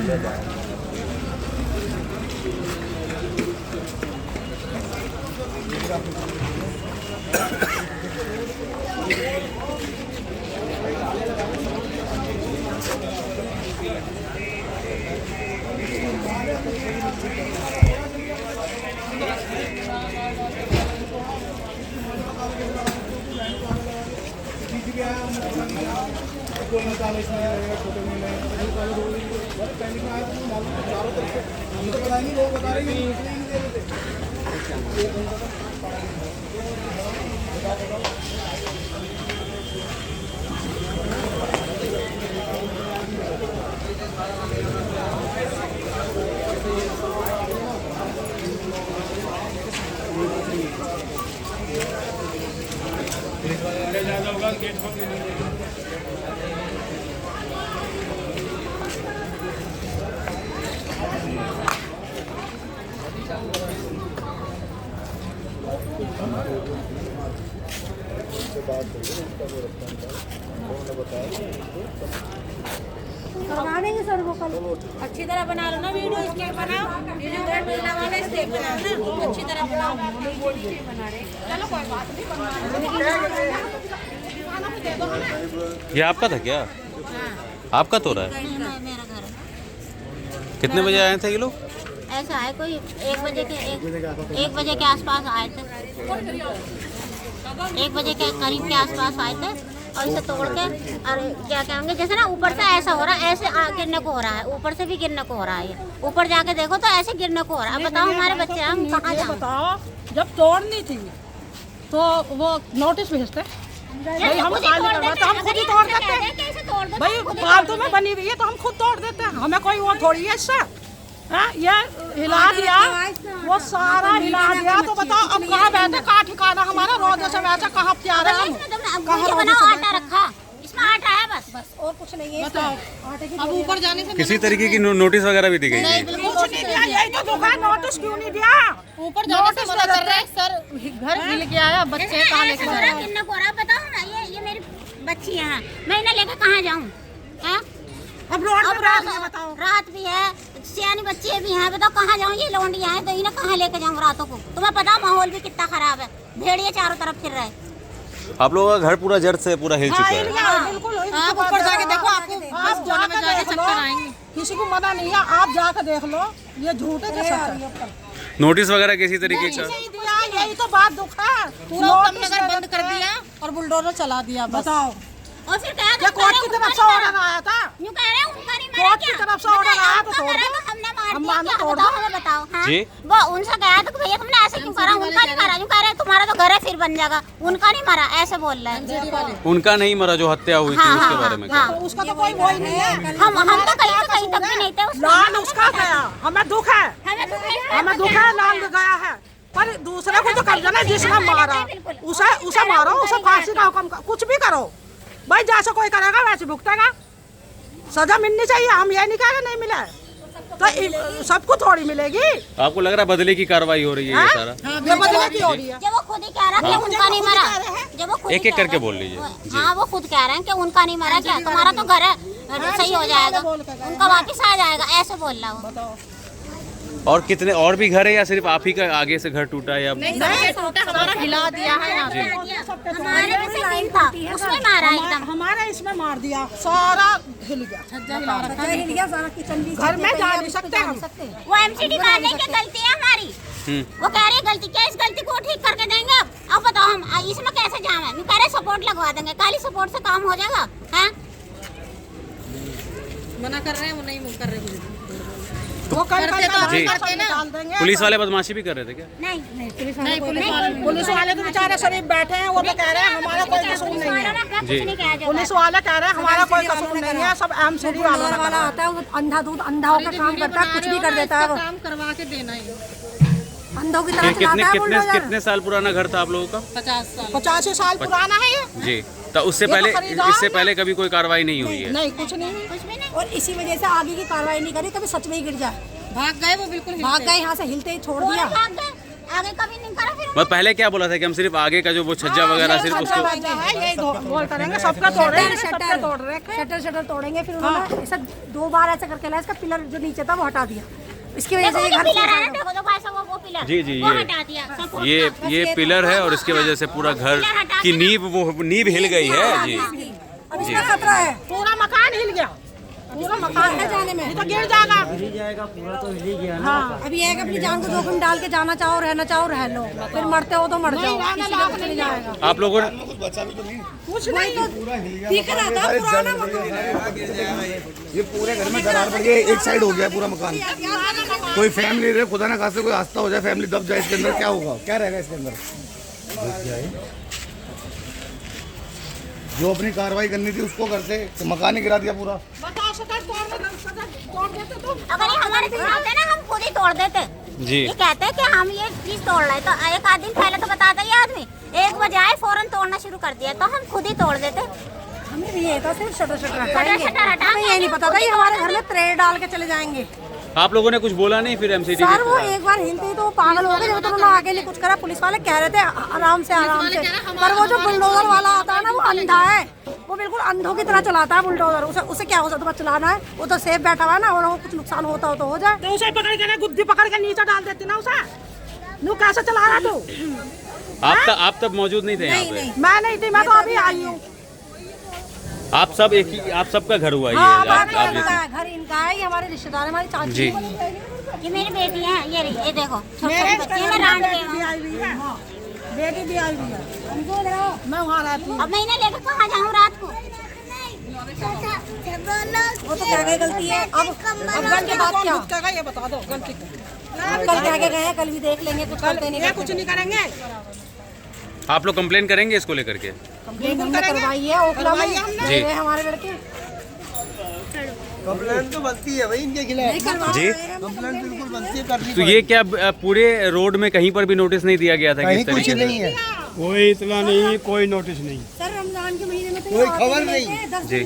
करवा देंगे सर वो कल। अच्छी तरह बना लो ना वीडियो, स्केट बनाओ, ये जो घर मिलने वाला स्टेप बनाओ ना, अच्छी तरह बनाओ। चलो कोई बात नहीं, ये आपका था क्या? आपका तो रहा है? मेरा घर है। कितने बजे आए थे ये लोग? ऐसा है कोई 1 बजे के आसपास आए थे, 1 बजे के करीब के आसपास आए थे और इसे तोड़ के, और क्या कहेंगे जैसे ना ऊपर से ऐसा हो रहा है, ऐसे गिरने को हो रहा है, ऊपर से भी गिरने को हो रहा है। ये ऊपर जाके देखो तो ऐसे गिरने को हो रहा है। बताओ हमारे बच्चे हम कहाँ जाएं? बताओ जब तोड़नी थी तो वो नोटिस भेजते भाई, हम खाली करवाते, हम खुद ही तोड़ देते भाई। फालतू में बनी हुई है तो हम खुद तोड़ देते हैं, हमें कोई वो थोड़ी है इससे। ये हिला दिया, वो सारा हिला दिया, तो बताओ अब कहाँ बैठे, कहाँ ठिकाना हमारा? रोज से बैठे कहाँ प्यारे हम, कहाँ आटा रखा, इसमें आटा है बस और कुछ नहीं है। बताओ अब ऊपर जाने से किसी तरीके की नोटिस वगैरह भी दी गई? कुछ नहीं दिया, यही तो दुख है, नोटिस क्यों नहीं दिया? ऊपर जाने से मना कर रहे हैं सर, घर मिल गया है, बच्चे कहाँ लेके जा रहे हैं? किन्ना को रहा बताओ ना, ये मेरी बच्ची है, मैं इन्हें लेके कहाँ जाऊँ? अब रोड पर रात है, बताओ रात भी है, सियानी बच्चे भी हैं, बताओ कहाँ जाऊँ? ये लौंडियाँ हैं तो इन्हें कहाँ लेके जाऊँ रातों को? तुम्हें पता माहौल भी कितना खराब है, भेड़िए चारों तरफ फिर रहे। आप लोगों का घर पूरा जड़ से पूरा हिल चुका है। बिल्कुल। आप ऊपर जाके देखो, आपको आप जाके देख लो, किसी को मना नहीं है, आप जाकर देख लो, ये झूठ है। नोटिस वगैरह किसी तरीके का? नहीं दिया, यही तो बात दुख है। पूरा नगर बंद कर दिया और बुलडोजर चला दिया, बताओ। और फिर कह ये कोर्ट की तरफ से ऑर्डर आया था, यूं कह रहे हैं उनका नहीं मारा कोर्ट की क्या? तरफ से ऑर्डर आया तो तोड़ दो, हमने मार हम दिया मानो क्या? तोड़ बताओ, दो। हमें बताओ। हाँ? जी? वो उनसे कहा था कि भैया तुमने ऐसे क्यों करा? उनका नहीं मारा, यूं कह रहे हैं तुम्हारा तो घर है फिर बन जाएगा, उनका नहीं मारा, ऐसे बोल रहे हैं। उनका नहीं मरा जो हत्या हुई थी हाँ, उसके हाँ, बारे में? हाँ। उसका तो कोई वो ही नहीं है, हम तो कहीं तक भी नहीं थे उसमें। लाल उसका गया, हमें दुख है, हमें तो हमें दुख है, लाल गया है, पर दूसरे को तो कब्जा नहीं, जिसने मारा उसे मारो, उसे फांसी का हुक्म, कुछ भी करो भाई, जैसे कोई करेगा वैसे भुगतेगा, सजा मिलनी चाहिए। हम ये नहीं कह रहे नहीं मिले, तो सबको थोड़ी मिलेगी। आपको लग रहा है बदले की कार्रवाई हो रही है ये सारा? ये बदले की हो रही है। जब वो खुद ही कह रहा है कि उनका नहीं मरा, जब वो खुद एक-एक करके बोल लीजिए। हाँ, वो खुद कह रहे हैं कि उनका नहीं मरा क्या, तुम्हारा तो घर है सही हो जाएगा, उनका वापिस आ जाएगा, ऐसे बोल रहा हूँ। और कितने और भी घर है या सिर्फ आप ही का आगे से घर टूटा है? या नहीं टूटा, हमारा हिला दिया है यहाँ पे। हमारे में से तीन था, उसमें मारा एकदम। हमारा इसमें मार दिया, सारा हिल गया, घर में जा नहीं सकते हम। वो एमसीडी वाले की गलती है हमारी, वो कह रही गलती क्या, इस गलती को ठीक करके देंगे। अब बताओ हम इसमें कैसे जाम है? कह रहे सपोर्ट लगवा देंगे, काली सपोर्ट से काम हो जाएगा? हैं? मना कर रहे हैं, वो नहीं कर रहे। वो करते तो जी। डाल देंगे। पुलिस वाले बदमाशी भी कर रहे थे क्या? नहीं पुलिस वाले तो बेचारे शरीफ बैठे हैं, वो तो कह रहे हैं हमारा कोई कसूर नहीं है। जी। पुलिस वाले कह रहे हैं हमारा कोई कसूर नहीं है, सब एमसीडी वाला आता है, वो अंधाधुंध अंधाओं का काम करता है, कुछ भी कर देता है वो, काम करवा के देना ही। अंधों की तरह चलाता है बुलडोजर। कितने साल पुराना घर था आप लोगों का? 85 साल पुराना है ये। जी, तो उससे पहले, इससे पहले कभी कोई कार्रवाई नहीं हुई है? नहीं, कुछ नहीं। और इसी वजह से आगे की कार्रवाई नहीं करी, कभी सच में ही गिर जाए। भाग गए वो, बिल्कुल भाग गए यहाँ से, हिलते ही छोड़ दिया। भाग गए, आगे कभी नहीं करा फिर मैं पहले क्या बोला था कि हम सिर्फ आगे का जो वो छज्जा वगैरह सिर्फ उसको यही बोल करेंगे, सबका तोड़ रहे हैं, सबका तोड़ रहे हैं। शटर तोड़ेंगे, फिर उन्होंने ऐसा 2 बार ऐसा करके लाया, इसका पिलर जो नीचे था वो हटा दिया। इसकी वजह से ये घर पिलर है ना, देखो तो भाई साहब वो पिलर जी जी वो हटा दिया सब ये पिलर है और इसकी वजह से पूरा घर की नींव हिल गई है जी। अब इसका खतरा है, पूरा मकान हिल गया, पूरा मकान है जाने में, तो गिर जाएगा पूरा तो हिल ही गया ना। हाँ। अब ये है कि अपनी जान को जोखिम डाल के जाना चाहो, रहना चाहो, रह लो, फिर मरते हो तो मर जाओ, किसी का कुछ नहीं जाएगा। आप लोगों ने कुछ नहीं दिख रहा था पुराना मकान, ये पूरे घर में दरार पड़ गई, एक साइड हो गया पूरा मकान। कोई फैमिली रहे, खुदा ना खास्ते कोई आस्था हो जाए, फैमिली दब जाए, इसके अंदर क्या होगा, क्या रहेगा इसके अंदर? जो अपनी कार्रवाई करनी थी उसको करते, तो मकान ही गिरा दिया पूरा। बताओ, शटर तोड़ देते तुम। अगर ये हमारे दिन होते ना हम खुद ही तोड़ देते जी। ये कहते कि हम ये चीज तोड़ रहे, तो एक आध दिन पहले तो बताता ये आदमी 1 बजे आए फौरन तोड़ना शुरू कर दिया, तो हम खुद ही तोड़ देते। हमें भी ये था सिर्फ शटर शटर हटा हमें ये नहीं पता था ये हमारे घर में ट्रे डाल के चले जाएंगे। आप लोगों ने कुछ बोला नहीं फिर एमसीडी सर वो एक बार हिलते ही तो वो पागल हो गए, जब तो उन्होंने आगे नहीं कुछ करा, पुलिस वाले कह रहे थे आराम से, पर वो जो बुलडोजर वाला आता है ना वो अंधा है, वो बिल्कुल अंधों की तरह चलाता है बुलडोजर। उसे क्या हो सकता है, चलाना है, वो तो सेफ बैठा हुआ है ना, और कुछ नुकसान होता हो तो हो जाए। तो उसे पकड़ के ना, गुद्दी पकड़ के नीचे डाल देती ना उसे। नू कैसे चला रहा तू? आप तब मौजूद नहीं थे यहाँ पे? मैं नहीं थी, मैं तो अभी आई हूँ। आप सब आप सबका घर हुआ हाँ, ये आप घर इनका है, ये हमारे रिश्तेदार है, हमारी चाची जी। ये मेरी बेटी है, ये देखो छोटी बच्ची है, मैं रांड के वहाँ। बेटी भी आई हुई है, मैं वहाँ रहती हूँ। अब मैं इन्हें लेकर कहाँ जाऊँ रात को? वो तो क्या गई गलती है। अब गन के बाद क्या, क्या ये बता दो, गलती कल क्या गए हैं, कल भी देख लेंगे, कुछ करते नहीं, ये कुछ नहीं करेंगे। आप लोग कंप्लेन करेंगे इसको लेकर के? कंप्लेन हमने करवाई है ओखला में, जी। ये हमारे लड़के कंप्लेन तो बनती है भाई इनके खिलाफ जी। कंप्लेन बिल्कुल बनती है, करनी तो ये क्या पूरे रोड में कहीं पर भी नोटिस नहीं दिया गया था कि कहीं इस कुछ तरीके से? नहीं है, कोई इतना नहीं, कोई नोटिस नहीं। सर रमजान के महीने में तो कोई खबर नहीं। जी।